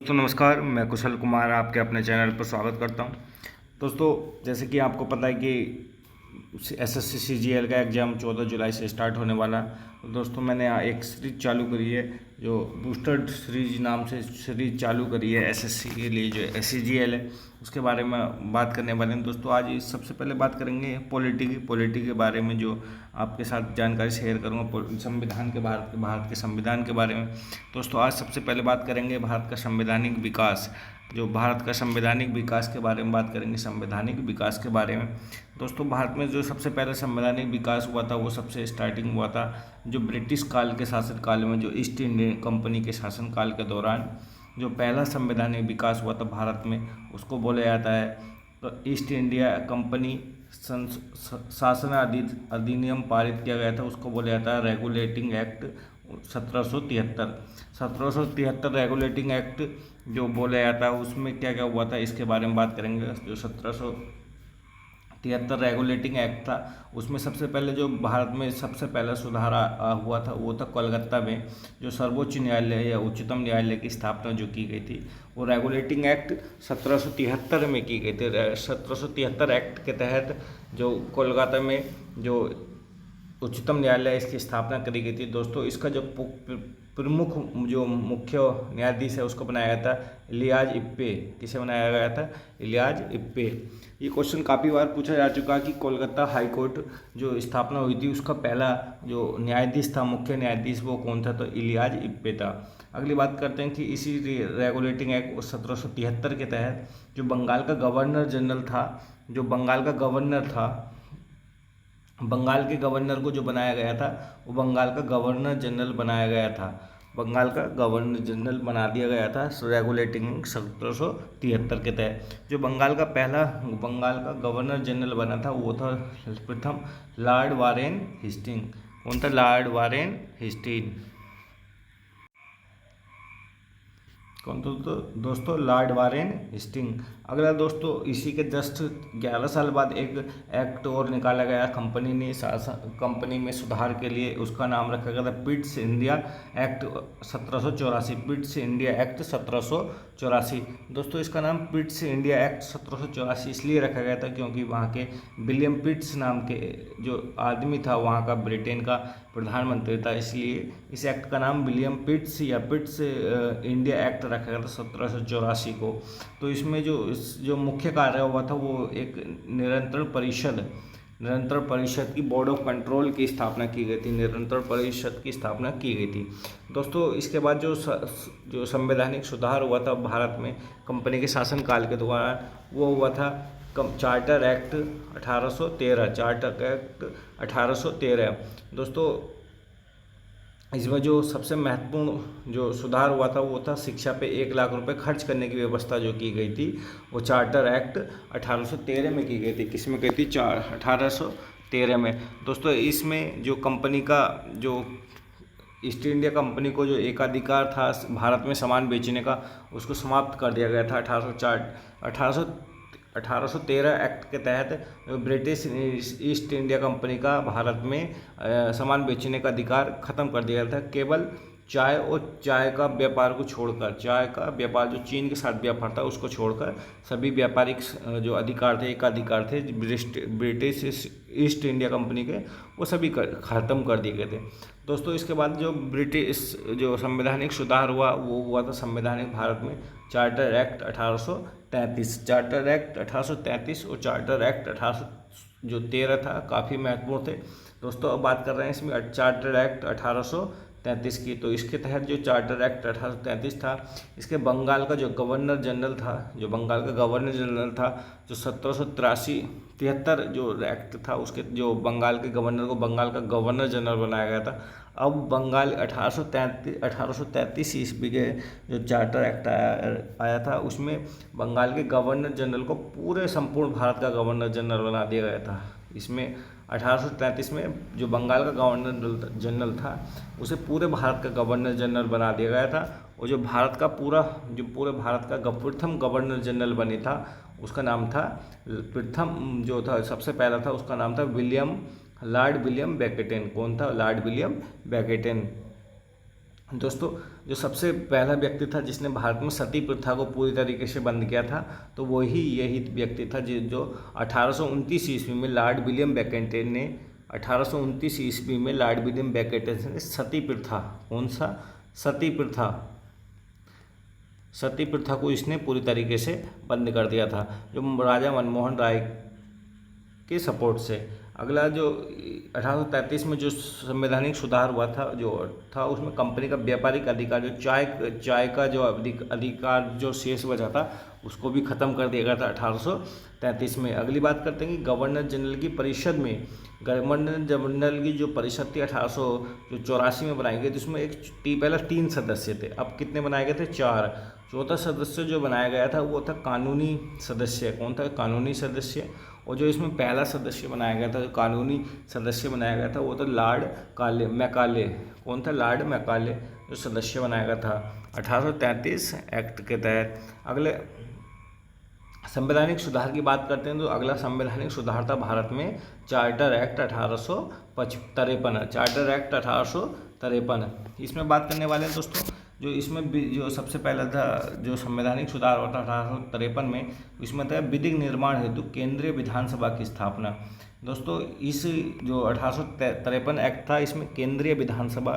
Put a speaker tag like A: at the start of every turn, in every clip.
A: दोस्तों नमस्कार, मैं कुशल कुमार आपके अपने चैनल पर स्वागत करता हूं। दोस्तों, जैसे कि आपको पता है कि एसएससी सीजीएल का एग्ज़ाम 14 जुलाई से स्टार्ट होने वाला। तो दोस्तों, मैंने एक सीरीज चालू करी है जो बूस्टर सीरीज नाम से सीरीज चालू करी है एसएससी के लिए, जो एससीजीएल है उसके बारे में बात करने वाले हैं। दोस्तों, आज सबसे पहले बात करेंगे पॉलिटी के बारे में, जो आपके साथ जानकारी शेयर करूँगा संविधान के भारत के संविधान के बारे में। दोस्तों, आज सबसे पहले बात करेंगे भारत का संवैधानिक विकास, जो भारत का संवैधानिक विकास के बारे में बात करेंगे, संवैधानिक विकास के बारे में। दोस्तों, भारत में जो सबसे पहले संवैधानिक विकास हुआ था वो सबसे स्टार्टिंग हुआ था जो ब्रिटिश काल के शासनकाल में, जो ईस्ट इंडिया कंपनी के शासनकाल के दौरान जो पहला संवैधानिक विकास हुआ था भारत में, उसको बोला जाता है तो ईस्ट इंडिया कंपनी शासन अधिनियम पारित किया गया था, उसको बोला जाता है रेगुलेटिंग एक्ट 1773 रेगुलेटिंग एक्ट जो बोला जाता है उसमें क्या क्या हुआ था इसके बारे में बात करेंगे। जो 1773 रेगुलेटिंग एक्ट था उसमें सबसे पहले जो भारत में सबसे पहला सुधार हुआ था वो था कोलकाता में, जो सर्वोच्च न्यायालय या उच्चतम न्यायालय की स्थापना जो की गई थी वो रेगुलेटिंग एक्ट 1773 में की गई थी। 1773 एक्ट के तहत जो कोलकाता में जो उच्चतम न्यायालय इसकी स्थापना करी गई थी। दोस्तों, इसका जो प्रमुख जो मुख्य न्यायाधीश है उसको बनाया गया था इलियाज इप्पे। किसे बनाया गया था? इलियाज इप्पे। ये क्वेश्चन काफ़ी बार पूछा जा चुका है कि कोलकाता हाई कोर्ट जो स्थापना हुई थी उसका पहला जो न्यायाधीश था, मुख्य न्यायाधीश, वो कौन था? तो इलियाज इप्पे था। अगली बात करते हैं कि इसी रेगुलेटिंग एक्ट 1773 के तहत जो बंगाल का गवर्नर जनरल था, जो बंगाल का गवर्नर था, बंगाल के गवर्नर को जो बनाया गया था वो बंगाल का गवर्नर जनरल बनाया गया था, बंगाल का गवर्नर जनरल बना दिया गया था रेगुलेटिंग 1773 के तहत। जो बंगाल का पहला बंगाल का गवर्नर जनरल बना था वो था प्रथम लॉर्ड वारेन हेस्टिंग। कौन था? Lord Warren Hasting. कौन तो दोस्तों? Lord Warren Hasting. अगला दोस्तों, इसी के जस्ट 11 साल बाद एक एक्ट और निकाला गया कंपनी में सुधार के लिए, उसका नाम रखा गया था Pitt's India act 1784। Pitt's India act 1784। दोस्तों, इसका नाम पिट्स इंडिया एक्ट 1784 इसलिए रखा गया था क्योंकि वहाँ के विलियम पिट्स नाम के जो आदमी था वहाँ का ब्रिटेन का प्रधानमंत्री था, इसलिए इस एक्ट का नाम विलियम पिट्स या पिट्स इंडिया एक्ट रखा गया था 1784 को। तो इसमें जो मुख्य कार्य हुआ था वो एक निरंतर परिषद की बोर्ड ऑफ कंट्रोल की स्थापना की गई थी, निरंतर परिषद की स्थापना की गई थी। दोस्तों, इसके बाद जो संवैधानिक सुधार हुआ था भारत में कंपनी के शासनकाल के दौरान वो हुआ था चार्टर एक्ट 1813। दोस्तों, इसमें जो सबसे महत्वपूर्ण जो सुधार हुआ था वो था शिक्षा पे 1 लाख रुपए खर्च करने की व्यवस्था जो की गई थी वो चार्टर एक्ट 1813 में की गई थी। किस में गई थी? 1813 में। दोस्तों, इसमें जो कंपनी का जो ईस्ट इंडिया कंपनी को जो एकाधिकार था भारत में सामान बेचने का उसको समाप्त कर दिया गया था 1813 एक्ट के तहत। ब्रिटिश ईस्ट इंडिया कंपनी का भारत में सामान बेचने का अधिकार खत्म कर दिया गया था। केवल चाय का व्यापार को छोड़कर, चाय का व्यापार जो चीन के साथ व्यापार था उसको छोड़कर सभी व्यापारिक जो अधिकार थे, एकाधिकार थे ब्रिटिश ईस्ट इंडिया कंपनी के, वो सभी ख़त्म कर दिए गए थे। दोस्तों, इसके बाद जो ब्रिटिश जो संवैधानिक सुधार हुआ वो हुआ था संवैधानिक भारत में चार्टर एक्ट 1833। चार्टर एक्ट 1833 और चार्टर एक्ट 1813 था, काफ़ी महत्वपूर्ण थे। दोस्तों, अब बात कर रहे हैं इसमें चार्टर एक्ट 1833 की। तो इसके तहत जो चार्टर एक्ट 1833 था, इसके बंगाल का जो गवर्नर जनरल था, जो 1773 जो एक्ट था उसके जो बंगाल के गवर्नर को बंगाल का गवर्नर जनरल बनाया गया था। अब बंगाल 1833 ईस्वी के जो चार्टर एक्ट आया था उसमें बंगाल के गवर्नर जनरल को पूरे संपूर्ण भारत का गवर्नर जनरल बना दिया गया था। इसमें 1833 में जो बंगाल का गवर्नर जनरल था उसे पूरे भारत का गवर्नर जनरल बना दिया गया था। और जो पूरे भारत का प्रथम गवर्नर जनरल बनी था उसका नाम था, प्रथम जो था सबसे पहला था उसका नाम था लॉर्ड विलियम बेकेटन। कौन था? Lord William Bentinck. दोस्तों जो सबसे पहला व्यक्ति था जिसने भारत में सती प्रथा को पूरी तरीके से बंद किया था, तो वही यही व्यक्ति था जो 1829 ईस्वी में लॉर्ड विलियम बेकेटन ने 1829 ईस्वी में लॉर्ड विलियम बेकेटन ने सती प्रथा, कौन सा सती प्रथा को इसने पूरी तरीके से बंद कर दिया था, जो राजा मनमोहन राय के सपोर्ट से। अगला जो 1833 में जो संवैधानिक सुधार हुआ था उसमें कंपनी का व्यापारिक अधिकार, जो चाय का जो अधिकार जो शेष बचा था उसको भी ख़त्म कर दिया गया था 1833 में। अगली बात करते हैं कि गवर्नर जनरल की परिषद में, गवर्नर जनरल की जो परिषद थी 1884 में बनाई गई थी, उसमें पहले 3 सदस्य थे, अब कितने बनाए गए थे? 4। चौथा सदस्य जो बनाया गया था वो था कानूनी सदस्य। कौन था? कानूनी सदस्य। और जो इसमें पहला सदस्य बनाया गया था, जो कानूनी सदस्य बनाया गया था, वो था लॉर्ड मैकाले। कौन था? लॉर्ड मैकाले जो सदस्य बनाया गया था 1833 एक्ट के तहत। अगले संवैधानिक सुधार की बात करते हैं तो अगला संवैधानिक सुधार था भारत में चार्टर एक्ट 1853। चार्टर एक्ट 1853 इसमें बात करने वाले हैं दोस्तों। जो इसमें जो सबसे पहला था जो संवैधानिक सुधार हुआ था 1853 में, इसमें था विधिक निर्माण हेतु केंद्रीय विधानसभा की स्थापना। दोस्तों इस जो 1853 एक्ट था, इसमें केंद्रीय विधानसभा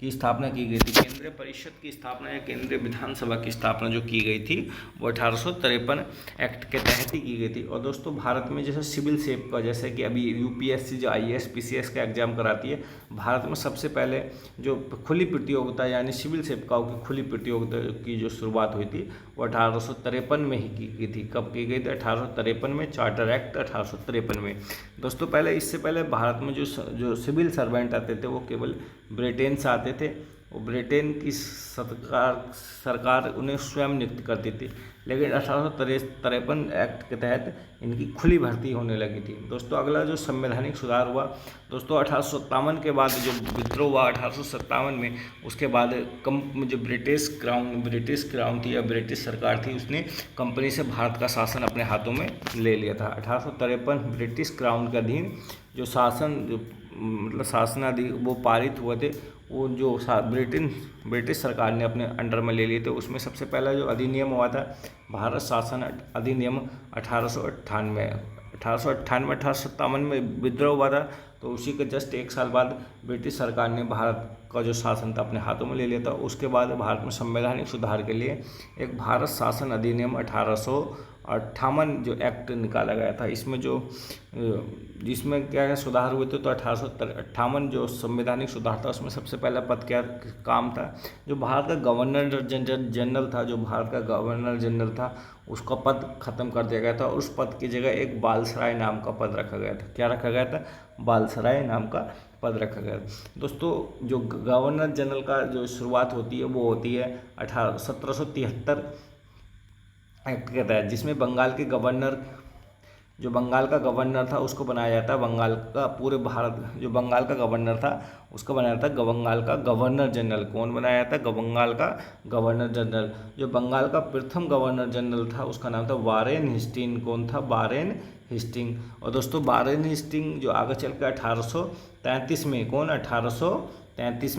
A: की स्थापना की गई थी। केंद्रीय परिषद की स्थापना या केंद्रीय विधानसभा की स्थापना जो की गई थी वो 1853 एक्ट के तहत ही की गई थी। और दोस्तों भारत में जैसे सिविल सेवा, जैसे कि अभी यूपीएससी जो IAS PCS का एग्जाम कराती है, भारत में सबसे पहले जो खुली प्रतियोगिता यानी सिविल सेवकाओं की खुली प्रतियोगिता की जो शुरुआत हुई थी वो 1853 में ही की गई थी। कब की गई थी? 1853 में, चार्टर एक्ट 1853 में। दोस्तों इससे पहले भारत में जो सिविल सर्वेंट आते थे वो केवल ब्रिटेन से आते थे, वो ब्रिटेन की सरकार उन्हें स्वयं नियुक्त करती थी, लेकिन 1853 एक्ट के तहत इनकी खुली भर्ती होने लगी थी। दोस्तों अगला जो संवैधानिक सुधार हुआ दोस्तों 1857 के बाद जो विद्रोह हुआ 1857 में, उसके बाद जो ब्रिटिश क्राउन थी या ब्रिटिश सरकार थी, उसने कंपनी से भारत का शासन अपने हाथों में ले लिया था। 1853 ब्रिटिश क्राउन के अधीन जो शासनादि वो पारित हुए थे, वो जो ब्रिटिश सरकार ने अपने अंडर में ले लिए थे। उसमें सबसे पहला जो अधिनियम हुआ था भारत शासन अधिनियम 1898। 1857 में विद्रोह हुआ था, तो उसी के जस्ट 1 साल बाद ब्रिटिश सरकार ने भारत का जो शासन था अपने हाथों में ले लिया था। उसके बाद भारत में संवैधानिक सुधार के लिए एक भारत शासन अधिनियम 1858 जो एक्ट निकाला गया था। जिसमें क्या सुधार हुए थे, तो 1858 जो संवैधानिक सुधार था उसमें सबसे पहला पद क्या काम था, जो भारत का गवर्नर जनरल था, उसका पद खत्म कर दिया गया था और उस पद की जगह एक बालसराय नाम का पद रखा गया था। क्या रखा गया था? बालसराय नाम का पद रखा गया। दोस्तों जो गवर्नर जनरल का जो शुरुआत होती है वो होती है 1773 एक्ट के तहत, जिसमें बंगाल का गवर्नर था उसको बनाया जाता है बंगाल का पूरे भारत जो बंगाल का गवर्नर था उसको बनाया जाता है बंगाल का गवर्नर जनरल। कौन बनाया जाता है? बंगाल का गवर्नर जनरल। जो बंगाल का प्रथम गवर्नर जनरल था उसका नाम था वारेन हेस्टिंग। कौन था? Warren Hasting. और दोस्तों वारेन हेस्टिंग जो आगे चल कर 1833 में, कौन? 1833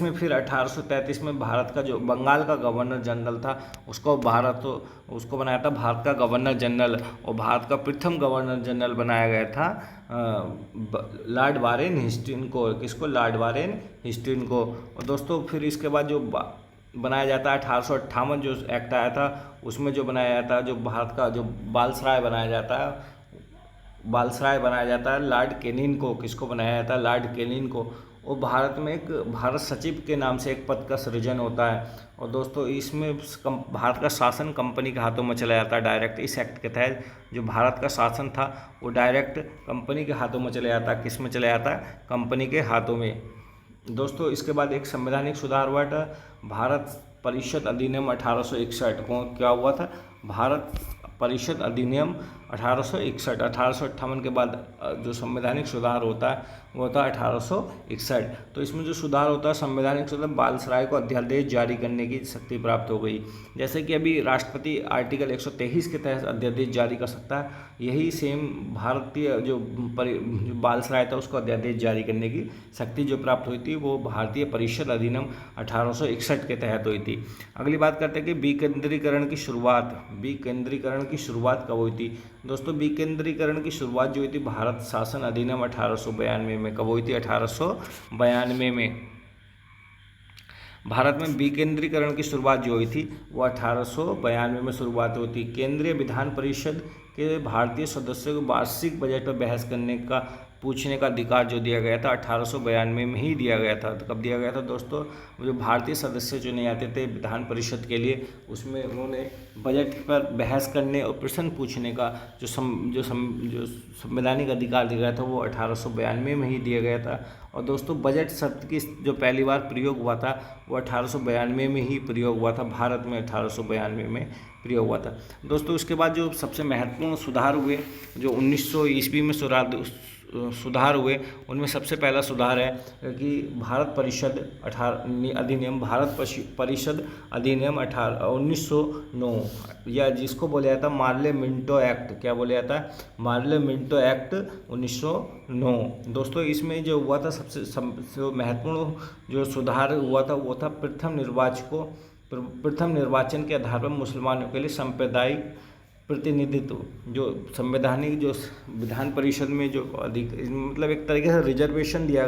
A: में फिर 1833 में भारत का जो बंगाल का गवर्नर जनरल था उसको बनाया था भारत का गवर्नर जनरल। और भारत का प्रथम गवर्नर जनरल बनाया गया था लॉर्ड वारेन हेस्टिंग को। किसको? लॉर्ड वारेन हेस्टिंग को। और दोस्तों फिर इसके बाद जो बनाया जाता है 1858 जो एक्ट आया था उसमें जो बनाया जाता है जो भारत का जो बालसराय बनाया जाता है लॉर्ड कैनिंग को। किसको बनाया जाता है? लॉर्ड कैनिंग को। और भारत में एक भारत सचिव के नाम से एक पद का सृजन होता है। और दोस्तों इसमें भारत का शासन कंपनी के हाथों में चला जाता है डायरेक्ट। इस एक्ट के तहत जो भारत का शासन था वो डायरेक्ट कंपनी के हाथों में चला जाता है। किस में चला जाता है? कंपनी के हाथों में। दोस्तों इसके बाद एक संवैधानिक सुधार हुआ था भारत परिषद अधिनियम 1861 को। क्या हुआ था? भारत परिषद अधिनियम 1858 के बाद जो संवैधानिक सुधार होता है वो होता है 1861। तो इसमें जो सुधार होता है संवैधानिक सुधार, बालसराय को अध्यादेश जारी करने की शक्ति प्राप्त हो गई। जैसे कि अभी राष्ट्रपति आर्टिकल 123 के तहत अध्यादेश जारी कर सकता है, यही सेम भारतीय जो बालसराय था उसको अध्यादेश जारी करने की शक्ति जो प्राप्त हुई थी वो भारतीय परिषद अधिनियम 1861 के तहत हुई थी। अगली बात करते हैं कि विकेंद्रीकरण की शुरुआत कब हुई थी। दोस्तों विकेंद्रीकरण की शुरुआत जो हुई थी भारत शासन अधिनियम 1892 में। कब हुई थी? 1892 में भारत में विकेंद्रीकरण की शुरुआत जो हुई थी वो 1892 में शुरुआत हुई थी। केंद्रीय विधान परिषद के भारतीय सदस्यों को वार्षिक बजट पर बहस करने का पूछने का अधिकार जो दिया गया था 1892 में ही दिया गया था। तो कब दिया गया था दोस्तों? जो भारतीय सदस्य चुने जाते थे विधान परिषद के लिए, उसमें उन्होंने बजट पर बहस करने और प्रश्न पूछने का जो संवैधानिक अधिकार दिया गया था वो 1892 में ही दिया गया था। और दोस्तों बजट शब्द की जो पहली बार प्रयोग हुआ था वो 1892 में ही प्रयोग हुआ था, भारत में 1892 में प्रयोग हुआ था। दोस्तों उसके बाद जो सबसे महत्वपूर्ण सुधार हुए जो 1900 ईस्वी में सुधार हुए, उनमें सबसे पहला सुधार है कि भारत परिषद अधिनियम 1909, या जिसको बोला जाता मार्ले मिंटो एक्ट। क्या बोला जाता है? Morley Minto act 1909। दोस्तों इसमें जो हुआ था सबसे महत्वपूर्ण जो सुधार हुआ था वो था प्रथम निर्वाचन के आधार पर मुसलमानों के लिए सांप्रदायिक प्रतिनिधित्व, जो संवैधानिक जो विधान परिषद में जो मतलब एक तरीके से रिजर्वेशन दिया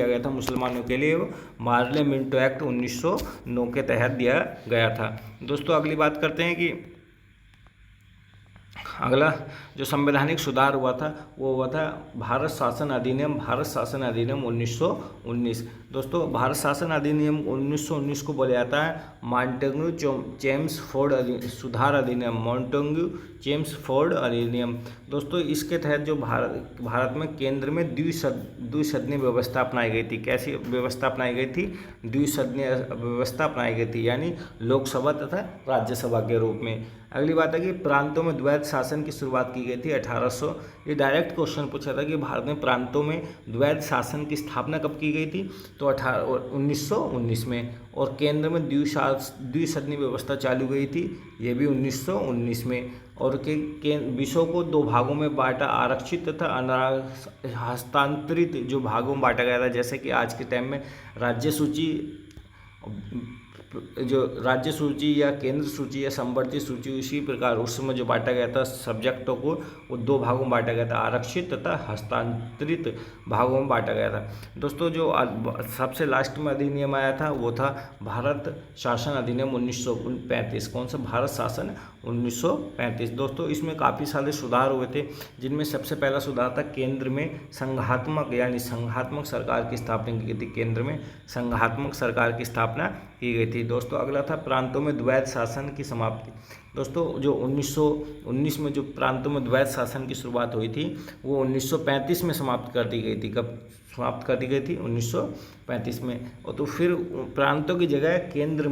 A: गया था मुसलमानों के लिए, वो मार्ले मिंटो एक्ट 1909 के तहत दिया गया था। दोस्तों अगली बात करते हैं कि अगला जो संवैधानिक सुधार हुआ था वो हुआ था भारत शासन अधिनियम 1919। दोस्तों भारत शासन अधिनियम 1919 को बोला जाता है मॉन्टेग्यू चेम्सफोर्ड सुधार अधिनियम, मॉन्टेग्यू चेम्सफोर्ड अधिनियम। दोस्तों इसके तहत जो भारत में केंद्र में द्विसदनीय व्यवस्था अपनाई गई थी। कैसी व्यवस्था अपनाई गई थी? द्विसदनीय व्यवस्था अपनाई गई थी, यानी लोकसभा तथा राज्यसभा के रूप में। अगली बात है कि प्रांतों में द्वैध शासन की शुरुआत की गई थी 1800। ये डायरेक्ट क्वेश्चन पूछा था कि भारत में प्रांतों में द्वैध शासन की स्थापना कब की गई थी? तो 1919 में। और केंद्र में द्विसदनीय व्यवस्था चालू गई थी, ये भी 1919 में। और के विषयों को दो भागों में बांटा, आरक्षित तथा हस्तांतरित जो भागों में बांटा गया था। जैसे कि आज के टाइम में राज्य सूची या केंद्र सूची या संवर्ती सूची, उसी प्रकार उस समय जो बांटा गया था सब्जेक्टों को, वो दो भागों में बांटा गया था, आरक्षित तथा हस्तांतरित भागों में बांटा गया था। दोस्तों जो सबसे लास्ट में अधिनियम आया था वो था भारत शासन अधिनियम 1935। कौन सा? भारत शासन 1935। दोस्तों इसमें काफ़ी सारे सुधार हुए थे, जिनमें सबसे पहला सुधार था केंद्र में संघात्मक सरकार की स्थापना की गई थी। केंद्र में संघात्मक सरकार की स्थापना की गई थी। दोस्तों अगला था प्रांतों में द्वैध शासन की समाप्ति। दोस्तों जो 1919 में जो प्रांतों में द्वैध शासन की शुरुआत हुई थी वो 1935 में समाप्त कर दी गई थी। कब समाप्त कर दी गई थी? 1935 में। और तो फिर प्रांतों की जगह केंद्र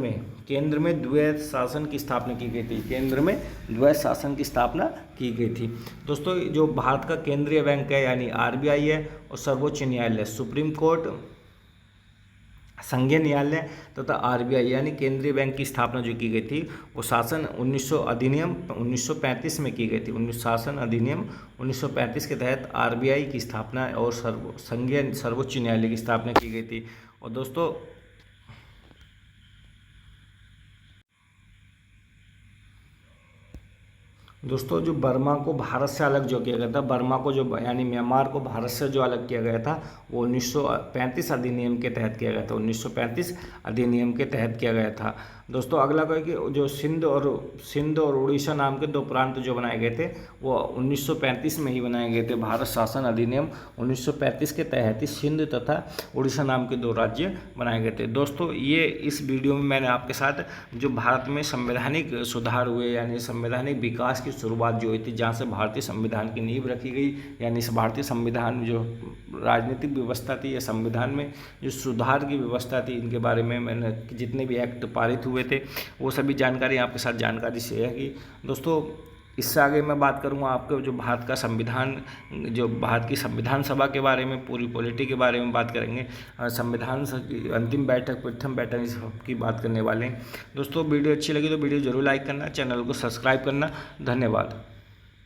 A: में द्वैध शासन की स्थापना की गई थी। केंद्र में द्वैध शासन की स्थापना की गई थी। दोस्तों जो भारत का केंद्रीय बैंक है यानी RBI है, और सर्वोच्च न्यायालय सुप्रीम कोर्ट, संघीय न्यायालय तथा RBI यानी केंद्रीय बैंक की स्थापना जो की गई थी वो शासन 1935 में की गई थी। शासन अधिनियम 1935 के तहत RBI की स्थापना और संघीय सर्वोच्च न्यायालय की स्थापना की गई थी। और दोस्तों जो बर्मा को भारत से अलग जो किया गया था, बर्मा को जो यानी म्यांमार को भारत से जो अलग किया गया था वो 1935 अधिनियम के तहत किया गया था। 1935 अधिनियम के तहत किया गया था। दोस्तों अगला है कि जो सिंध और उड़ीसा नाम के दो प्रांत जो बनाए गए थे वो 1935 में ही बनाए गए थे। भारत शासन अधिनियम 1935 के तहत ही सिंध तथा उड़ीसा नाम के दो राज्य बनाए गए थे। दोस्तों ये इस वीडियो में मैंने आपके साथ जो भारत में संवैधानिक सुधार हुए यानी संवैधानिक विकास की शुरुआत जो हुई थी, जहाँ से भारतीय संविधान की नींव रखी गई, यानी इस भारतीय संविधान जो राजनीतिक व्यवस्था थी या संविधान में जो सुधार की व्यवस्था थी, इनके बारे में मैंने जितने भी एक्ट पारित हुए थे वो सभी जानकारी आपके साथ जानकारी शेयर की। दोस्तों इससे आगे मैं बात करूँगा आपके जो भारत का संविधान, जो भारत की संविधान सभा के बारे में, पूरी पॉलिटी के बारे में बात करेंगे। संविधान की अंतिम बैठक, प्रथम बैठक, इस की बात करने वाले हैं। दोस्तों वीडियो अच्छी लगी तो वीडियो जरूर लाइक करना, चैनल को सब्सक्राइब करना। धन्यवाद।